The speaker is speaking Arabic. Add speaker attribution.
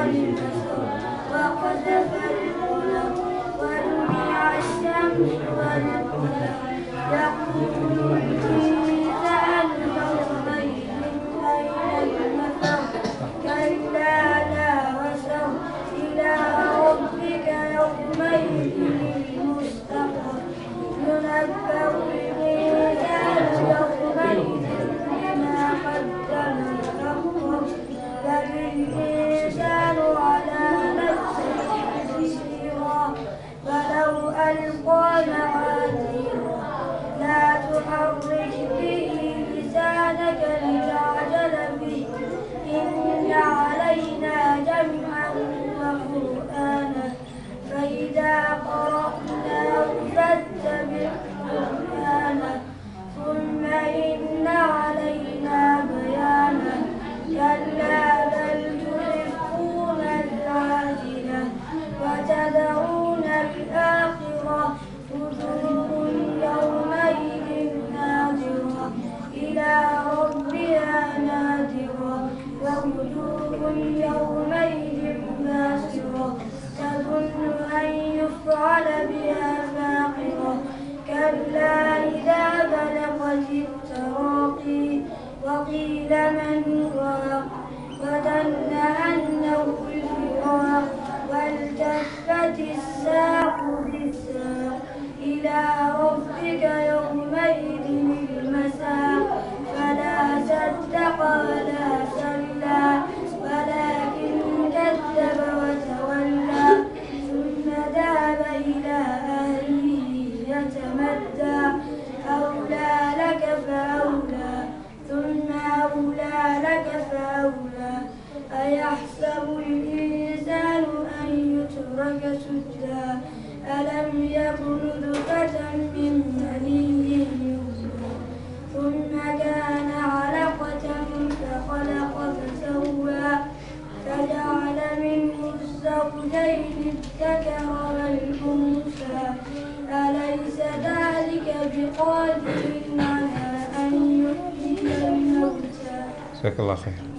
Speaker 1: والبصر وخسف القمر وجمع الشمس والقمر يقول الإنسان يومئذ أين المفر كلا لا وزر إلى ربك يومئذ المستقر ينبأ الإنسان يومئذ بما قدم وأخر بل الإنسان على نفسه بصيرا ولو ألقى معاذيره لا تحرك به لسانك لتعجل به إن علينا جمعا وقرآنا فإذا قرأناه فاتبع قرآنا ثم إن علينا بيانا كلا بل تحبون العاجلة وتذرون الآخرة وجوه يومئذ ناظرة إلى ربها ناظرة ووجوه يومئذ باسرة تظن أن يفعل بها فاقرة كلا إذا بلغت التراقي وقيل من راق وظن أنه الفراق والتفت الساق بالساق إلى ربك يومئذ المساق فلا صدق ولا صلى ولكن كذب وتولى ثم ذهب إلى أهله يتمتع أولى لك فأولى ثم أولى لك فأولى أيحسب الإنسان أن يترك سدى ألم يكن نطفة من مني يمنى ثم كان علقة فخلق فسوى فجعل منه الزوجين الذكر والأنثى أليس ذلك بقادر على أن يحيي الموتى؟
Speaker 2: جزاك الله خير.